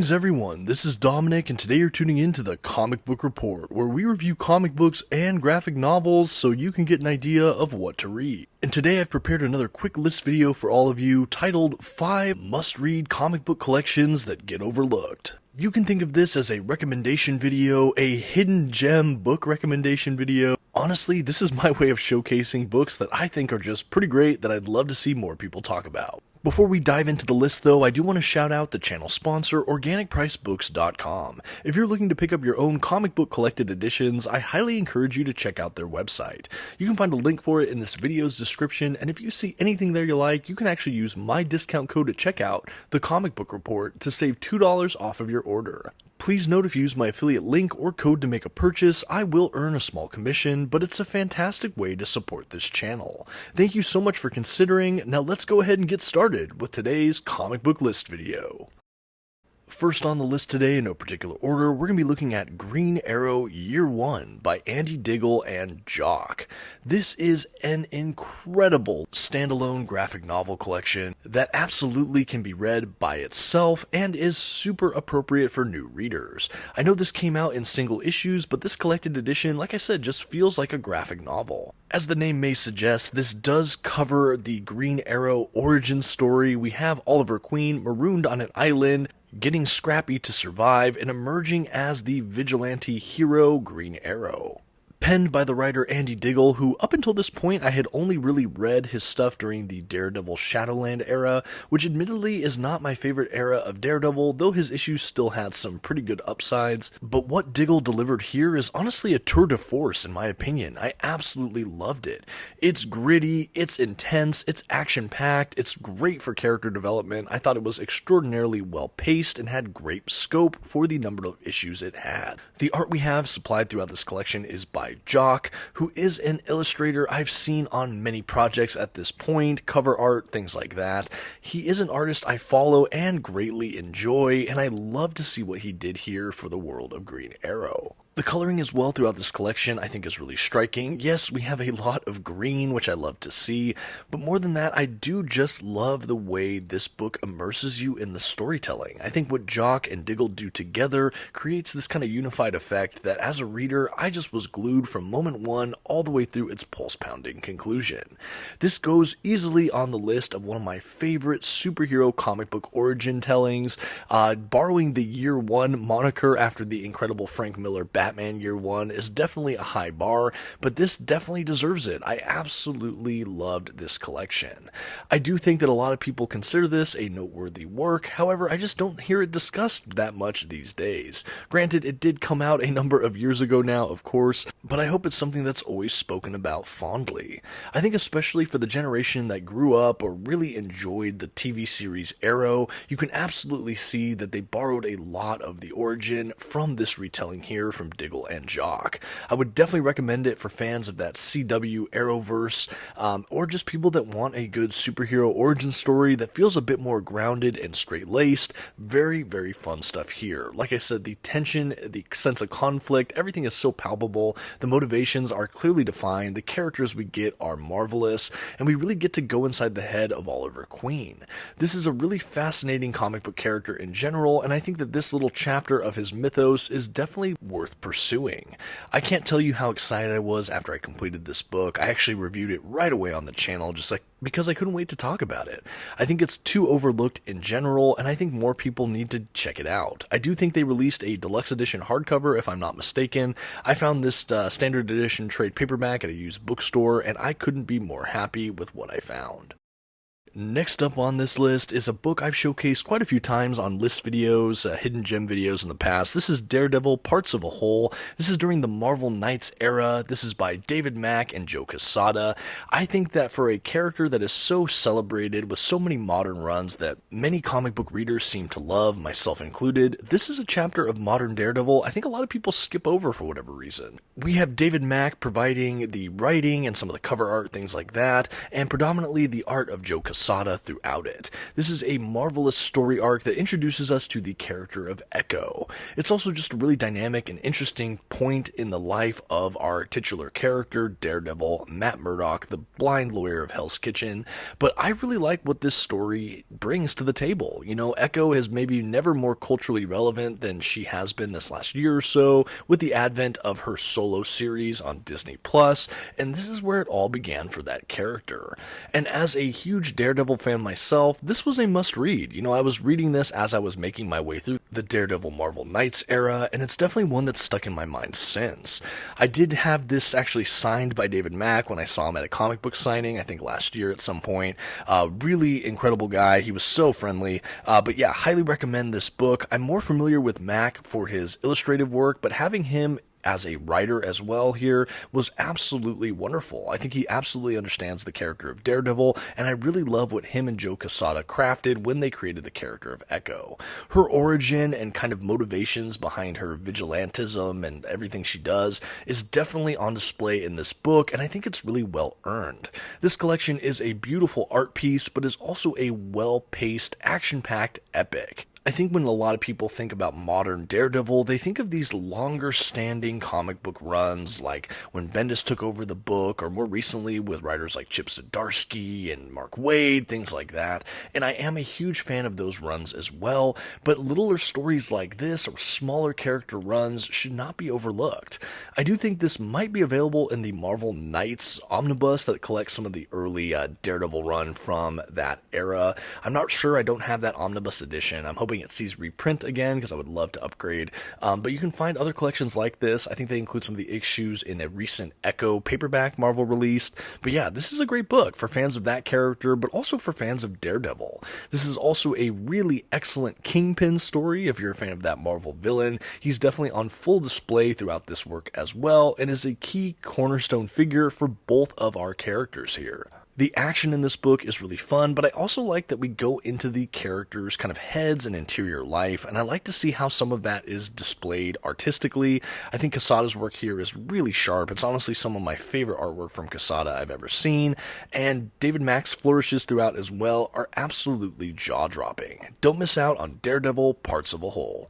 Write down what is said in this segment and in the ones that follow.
Greetings everyone, this is Dominic and today you're tuning in to the Comic Book Report, where we review comic books and graphic novels so you can get an idea of what to read. And today I've prepared another quick list video for all of you titled 5 Must-Read Comic Book Collections That Get Overlooked. You can think of this as a recommendation video, a hidden gem book recommendation video. Honestly, this is my way of showcasing books that I think are just pretty great that I'd love to see more people talk about. Before we dive into the list though, I do want to shout out the channel sponsor, OrganicPriceBooks.com. If you're looking to pick up your own comic book collected editions, I highly encourage you to check out their website. You can find a link for it in this video's description, and if you see anything there you like, you can actually use my discount code at checkout, TheComicBookReport, to save $2 off of your order. Please note if you use my affiliate link or code to make a purchase, I will earn a small commission, but it's a fantastic way to support this channel. Thank you so much for considering. Now let's go ahead and get started with today's comic book list video. First on the list today, in no particular order, we're going to be looking at Green Arrow Year 1 by Andy Diggle and Jock. This is an incredible standalone graphic novel collection that absolutely can be read by itself and is super appropriate for new readers. I know this came out in single issues, but this collected edition, like I said, just feels like a graphic novel. As the name may suggest, this does cover the Green Arrow origin story. We have Oliver Queen marooned on an island, getting scrappy to survive, and emerging as the vigilante hero Green Arrow. Penned by the writer Andy Diggle, who up until this point I had only really read his stuff during the Daredevil Shadowland era, which admittedly is not my favorite era of Daredevil, though his issues still had some pretty good upsides. But what Diggle delivered here is honestly a tour de force in my opinion. I absolutely loved it. It's gritty, it's intense, it's action-packed, it's great for character development. I thought it was extraordinarily well paced and had great scope for the number of issues it had. The art we have supplied throughout this collection is by Jock, who is an illustrator I've seen on many projects at this point, cover art, things like that. He is an artist I follow and greatly enjoy, and I love to see what he did here for the world of Green Arrow. The coloring as well throughout this collection I think is really striking. Yes, we have a lot of green, which I love to see, but more than that, I do just love the way this book immerses you in the storytelling. I think what Jock and Diggle do together creates this kind of unified effect that as a reader, I just was glued from moment one all the way through its pulse-pounding conclusion. This goes easily on the list of one of my favorite superhero comic book origin tellings, borrowing the Year 1 moniker after the incredible Frank Miller Batman Year 1 is definitely a high bar, but this definitely deserves it. I absolutely loved this collection. I do think that a lot of people consider this a noteworthy work, however, I just don't hear it discussed that much these days. Granted, it did come out a number of years ago now, of course, but I hope it's something that's always spoken about fondly. I think especially for the generation that grew up or really enjoyed the TV series Arrow, you can absolutely see that they borrowed a lot of the origin from this retelling here from Diggle and Jock. I would definitely recommend it for fans of that CW Arrowverse, or just people that want a good superhero origin story that feels a bit more grounded and straight-laced. Very, very fun stuff here. Like I said, the tension, the sense of conflict, everything is so palpable. The motivations are clearly defined. The characters we get are marvelous, and we really get to go inside the head of Oliver Queen. This is a really fascinating comic book character in general, and I think that this little chapter of his mythos is definitely worth pursuing. I can't tell you how excited I was after I completed this book. I actually reviewed it right away on the channel because I couldn't wait to talk about it. I think it's too overlooked in general, and I think more people need to check it out. I do think they released a deluxe edition hardcover, if I'm not mistaken. I found this standard edition trade paperback at a used bookstore, and I couldn't be more happy with what I found. Next up on this list is a book I've showcased quite a few times on list videos, hidden gem videos in the past. This is Daredevil, Parts of a Whole. This is during the Marvel Knights era. This is by David Mack and Joe Quesada. I think that for a character that is so celebrated with so many modern runs that many comic book readers seem to love, myself included, this is a chapter of modern Daredevil I think a lot of people skip over for whatever reason. We have David Mack providing the writing and some of the cover art, things like that, and predominantly the art of Joe Quesada. Quesada throughout it. This is a marvelous story arc that introduces us to the character of Echo. It's also just a really dynamic and interesting point in the life of our titular character, Daredevil, Matt Murdock, the blind lawyer of Hell's Kitchen. But I really like what this story brings to the table. You know, Echo is maybe never more culturally relevant than she has been this last year or so, with the advent of her solo series on Disney Plus, and this is where it all began for that character. And as a huge Daredevil fan myself, this was a must-read. You know, I was reading this as I was making my way through the Daredevil Marvel Knights era, and it's definitely one that's stuck in my mind since. I did have this actually signed by David Mack when I saw him at a comic book signing, I think last year at some point. Really incredible guy. He was so friendly. But yeah, highly recommend this book. I'm more familiar with Mack for his illustrative work, but having him as a writer as well here was absolutely wonderful. I think he absolutely understands the character of Daredevil, and I really love what him and Joe Quesada crafted when they created the character of Echo. Her origin and kind of motivations behind her vigilantism and everything she does is definitely on display in this book, and I think it's really well earned. This collection is a beautiful art piece, but is also a well-paced, action-packed epic. I think when a lot of people think about modern Daredevil, they think of these longer-standing comic book runs, like when Bendis took over the book, or more recently with writers like Chip Zdarsky and Mark Waid, things like that. And I am a huge fan of those runs as well, but littler stories like this, or smaller character runs, should not be overlooked. I do think this might be available in the Marvel Knights Omnibus that collects some of the early Daredevil run from that era. I'm not sure, I don't have that Omnibus edition. I'm hoping it sees reprint again because I would love to upgrade. But you can find other collections like this. I think they include some of the issues in a recent Echo paperback Marvel released. But yeah, this is a great book for fans of that character, but also for fans of Daredevil. This is also a really excellent Kingpin story. If you're a fan of that Marvel villain, he's definitely on full display throughout this work as well, and is a key cornerstone figure for both of our characters here. The action in this book is really fun, but I also like that we go into the characters' kind of heads and interior life, and I like to see how some of that is displayed artistically. I think Quesada's work here is really sharp. It's honestly some of my favorite artwork from Quesada I've ever seen, and David Mack's flourishes throughout as well are absolutely jaw-dropping. Don't miss out on Daredevil Parts of a Whole.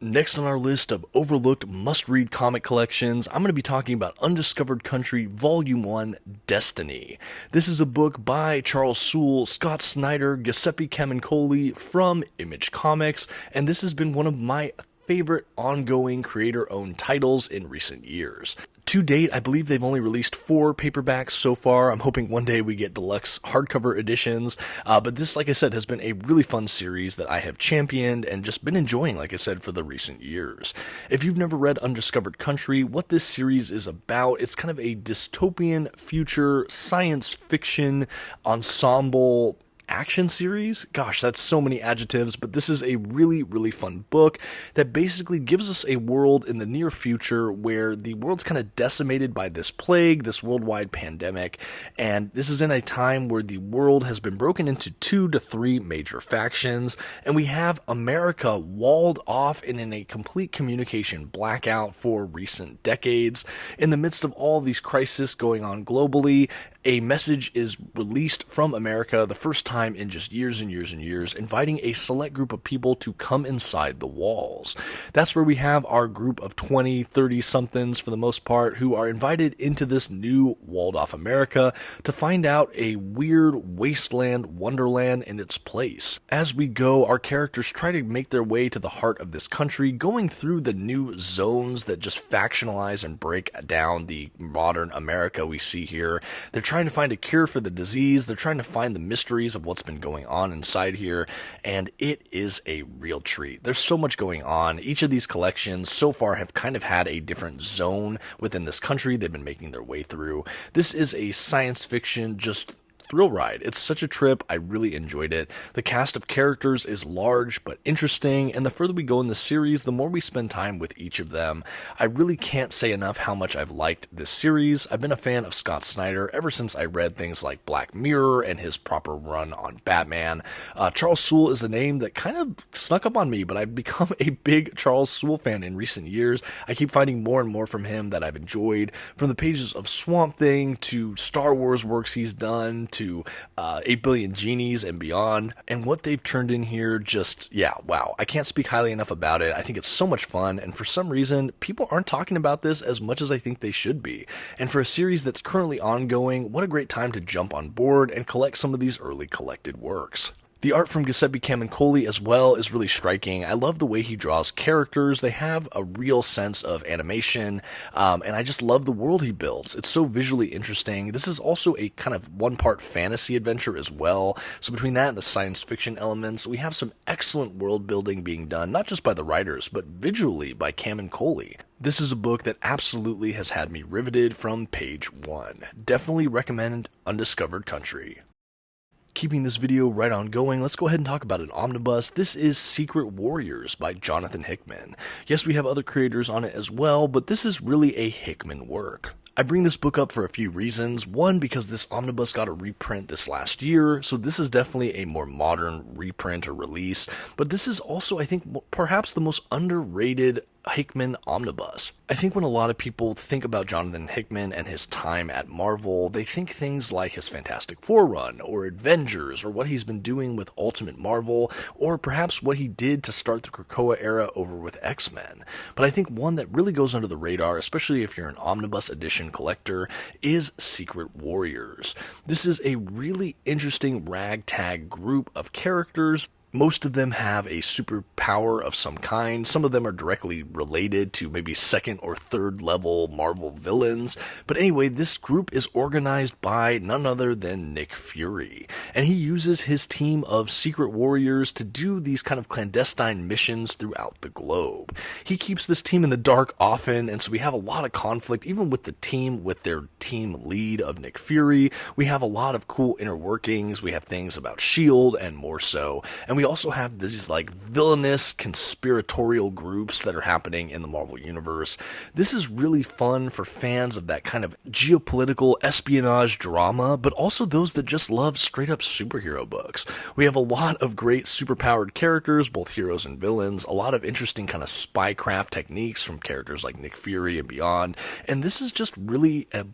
Next on our list of overlooked must-read comic collections, I'm going to be talking about Undiscovered Country Volume 1, Destiny. This is a book by Charles Soule, Scott Snyder, Giuseppe Camuncoli from Image Comics, and this has been one of my favorite ongoing creator-owned titles in recent years. To date, I believe they've only released 4 paperbacks so far. I'm hoping one day we get deluxe hardcover editions. But this, like I said, has been a really fun series that I have championed and just been enjoying, like I said, for the recent years. If you've never read Undiscovered Country, what this series is about, it's kind of a dystopian future science fiction ensemble action series. Gosh, that's so many adjectives, but this is a really, really fun book that basically gives us a world in the near future where the world's kind of decimated by this plague, this worldwide pandemic, and this is in a time where the world has been broken into 2 to 3 major factions, and we have America walled off and in a complete communication blackout for recent decades. In the midst of all these crises going on globally, a message is released from America, the first time in just years and years and years, inviting a select group of people to come inside the walls. That's where we have our group of 20, 30-somethings for the most part, who are invited into this new walled-off America to find out a weird wasteland wonderland in its place. As we go, our characters try to make their way to the heart of this country, going through the new zones that just factionalize and break down the modern America we see here. They're trying to find a cure for the disease. They're trying to find the mysteries of what's been going on inside here, and it is a real treat. There's so much going on. Each of these collections so far have kind of had a different zone within this country they've been making their way through. This is a science fiction, just thrill ride. It's such a trip. I really enjoyed it. The cast of characters is large but interesting, and the further we go in the series, the more we spend time with each of them. I really can't say enough how much I've liked this series. I've been a fan of Scott Snyder ever since I read things like Black Mirror and his proper run on Batman. Charles Soule is a name that kind of snuck up on me, but I've become a big Charles Soule fan in recent years. I keep finding more and more from him that I've enjoyed, from the pages of Swamp Thing to Star Wars works he's done to to 8 Billion Genies and beyond. And what they've turned in here, just, yeah, wow. I can't speak highly enough about it. I think it's so much fun, and for some reason, people aren't talking about this as much as I think they should be. And for a series that's currently ongoing, what a great time to jump on board and collect some of these early collected works. The art from Giuseppe Camuncoli as well is really striking. I love the way he draws characters. They have a real sense of animation, and I just love the world he builds. It's so visually interesting. This is also a kind of one-part fantasy adventure as well. So between that and the science fiction elements, we have some excellent world building being done, not just by the writers, but visually by Camuncoli. This is a book that absolutely has had me riveted from page one. Definitely recommend Undiscovered Country. Keeping this video right on going, let's go ahead and talk about an omnibus. This is Secret Warriors by Jonathan Hickman. Yes, we have other creators on it as well, but this is really a Hickman work. I bring this book up for a few reasons. One, because this omnibus got a reprint this last year, so this is definitely a more modern reprint or release, but this is also, I think, perhaps the most underrated Hickman omnibus. I think when a lot of people think about Jonathan Hickman and his time at Marvel, they think things like his Fantastic Four run, or Avengers, or what he's been doing with Ultimate Marvel, or perhaps what he did to start the Krakoa era over with X-Men. But I think one that really goes under the radar, especially if you're an omnibus edition collector, is Secret Warriors. This is a really interesting ragtag group of characters. Most of them have a superpower of some kind. Some of them are directly related to maybe second or third level Marvel villains. But anyway, this group is organized by none other than Nick Fury. And he uses his team of secret warriors to do these kind of clandestine missions throughout the globe. He keeps this team in the dark often, and so we have a lot of conflict, even with the team, with their team lead of Nick Fury. We have a lot of cool inner workings. We have things about S.H.I.E.L.D. and more so. And we also have these like villainous conspiratorial groups that are happening in the Marvel Universe. This is really fun for fans of that kind of geopolitical espionage drama, but also those that just love straight up superhero books. We have a lot of great superpowered characters, both heroes and villains, a lot of interesting kind of spycraft techniques from characters like Nick Fury and beyond, and this is just really a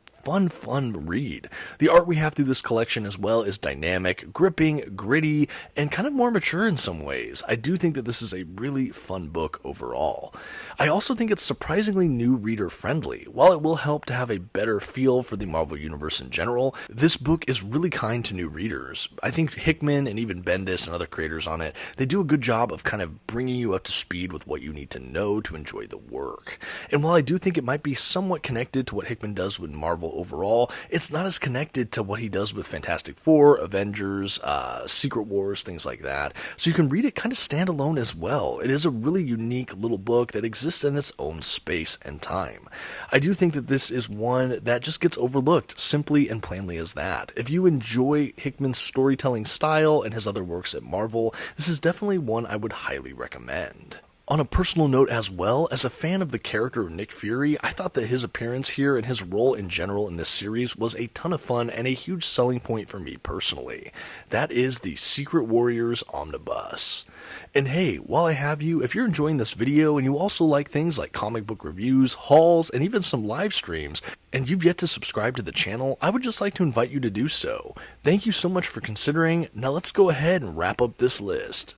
fun read. The art we have through this collection as well is dynamic, gripping, gritty, and kind of more mature in some ways. I do think that this is a really fun book overall. I also think it's surprisingly new reader friendly. While it will help to have a better feel for the Marvel Universe in general, this book is really kind to new readers. I think Hickman and even Bendis and other creators on it, they do a good job of kind of bringing you up to speed with what you need to know to enjoy the work. And while I do think it might be somewhat connected to what Hickman does with Marvel overall, it's not as connected to what he does with Fantastic Four, Avengers, Secret Wars, things like that. So you can read it kind of standalone as well. It is a really unique little book that exists in its own space and time. I do think that this is one that just gets overlooked, simply and plainly as that. If you enjoy Hickman's storytelling style and his other works at Marvel, this is definitely one I would highly recommend. On a personal note as well, as a fan of the character of Nick Fury, I thought that his appearance here and his role in general in this series was a ton of fun and a huge selling point for me personally. That is the Secret Warriors Omnibus. And hey, while I have you, if you're enjoying this video and you also like things like comic book reviews, hauls, and even some live streams, and you've yet to subscribe to the channel, I would just like to invite you to do so. Thank you so much for considering. Now let's go ahead and wrap up this list.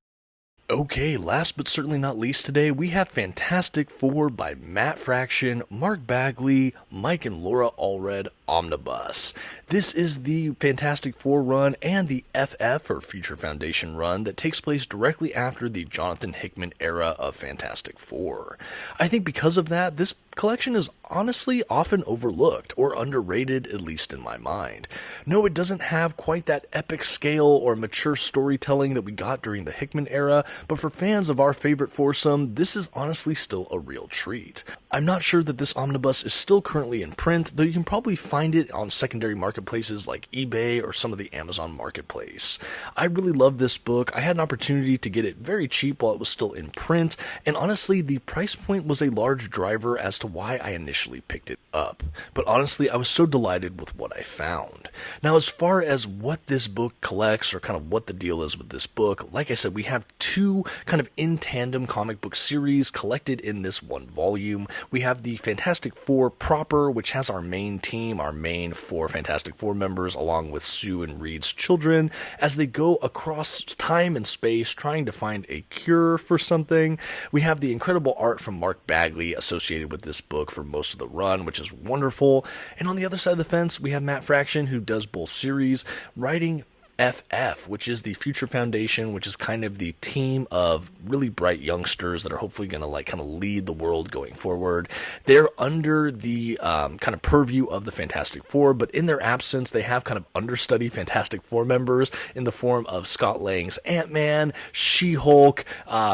Okay, last but certainly not least today, we have Fantastic Four by Matt Fraction, Mark Bagley, Mike and Laura Allred Omnibus. This is the Fantastic Four run and the FF, or Future Foundation run, that takes place directly after the Jonathan Hickman era of Fantastic Four. I think because of that, this collection is honestly often overlooked or underrated, at least in my mind. No, it doesn't have quite that epic scale or mature storytelling that we got during the Hickman era, but for fans of our favorite foursome, this is honestly still a real treat. I'm not sure that this omnibus is still currently in print, though you can probably find it on secondary marketplaces like eBay or some of the Amazon Marketplace. I really love this book. I had an opportunity to get it very cheap while it was still in print, and honestly, the price point was a large driver as to why I initially picked it up. But honestly, I was so delighted with what I found. Now, as far as what this book collects, or kind of what the deal is with this book, like I said, we have two kind of in tandem comic book series collected in this one volume. We have the Fantastic Four proper, which has our main team, our main 4 Fantastic Four members, along with Sue and Reed's children, as they go across time and space trying to find a cure for something. We have the incredible art from Mark Bagley associated with this book for most of the run, which is wonderful. And on the other side of the fence, we have Matt Fraction, who does both series, writing FF, which is the Future Foundation, which is kind of the team of really bright youngsters that are hopefully going to kind of lead the world going forward. They're under the kind of purview of the Fantastic Four, but in their absence, they have kind of understudy Fantastic Four members in the form of Scott Lang's Ant-Man, She-Hulk,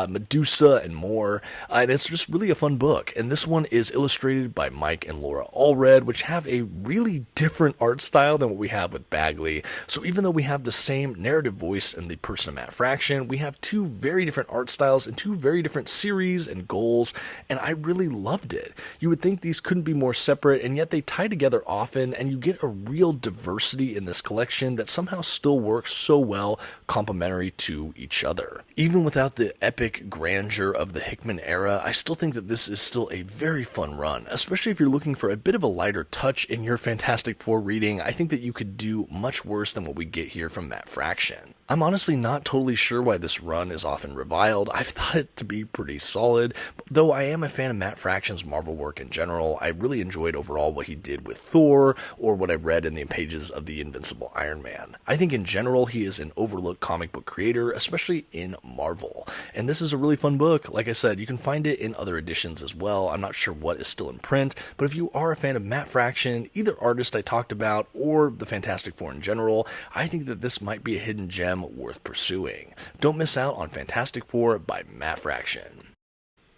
Medusa, and more. And it's just really a fun book. And this one is illustrated by Mike and Laura Allred, which have a really different art style than what we have with Bagley. So even though we have the same narrative voice in the person of Matt Fraction, we have two very different art styles and two very different series and goals, and I really loved it. You would think these couldn't be more separate, and yet they tie together often, and you get a real diversity in this collection that somehow still works so well complementary to each other. Even without the epic grandeur of the Hickman era, I still think that this is still a very fun run, especially if you're looking for a bit of a lighter touch in your Fantastic Four reading. I think that you could do much worse than what we get here from Matt Fraction. I'm honestly not totally sure why this run is often reviled. I've thought it to be pretty solid, though I am a fan of Matt Fraction's Marvel work in general. I really enjoyed overall what he did with Thor, or what I read in the pages of the Invincible Iron Man. I think in general he is an overlooked comic book creator, especially in Marvel. And this is a really fun book. Like I said, you can find it in other editions as well. I'm not sure what is still in print, but if you are a fan of Matt Fraction, either artist I talked about, or the Fantastic Four in general, I think that this might be a hidden gem worth pursuing. Don't miss out on Fantastic Four by Matt Fraction.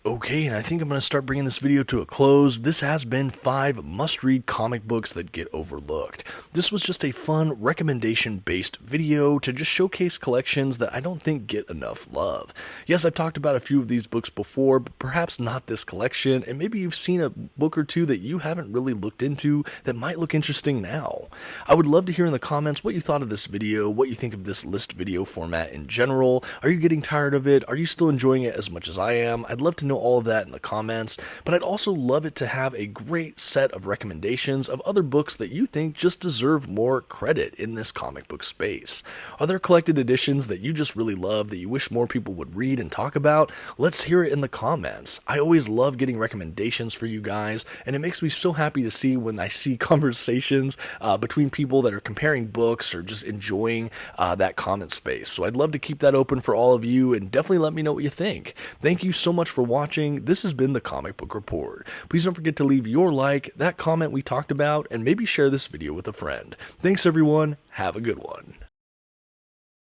Okay, and I think I'm going to start bringing this video to a close. This has been 5 must-read comic books that get overlooked. This was just a fun recommendation-based video to just showcase collections that I don't think get enough love. Yes, I've talked about a few of these books before, but perhaps not this collection, and maybe you've seen a book or two that you haven't really looked into that might look interesting now. I would love to hear in the comments what you thought of this video, what you think of this list video format in general. Are you getting tired of it? Are you still enjoying it as much as I am? I'd love to know all of that in the comments, but I'd also love it to have a great set of recommendations of other books that you think just deserve more credit in this comic book space. Are there collected editions that you just really love that you wish more people would read and talk about? Let's hear it in the comments. I always love getting recommendations for you guys, and it makes me so happy to see when I see conversations between people that are comparing books or just enjoying that comment space. So I'd love to keep that open for all of you, and definitely let me know what you think. Thank you so much for watching. This has been the Comic Book Report. Please don't forget to leave your like, that comment we talked about, and maybe share this video with a friend. Thanks everyone, have a good one.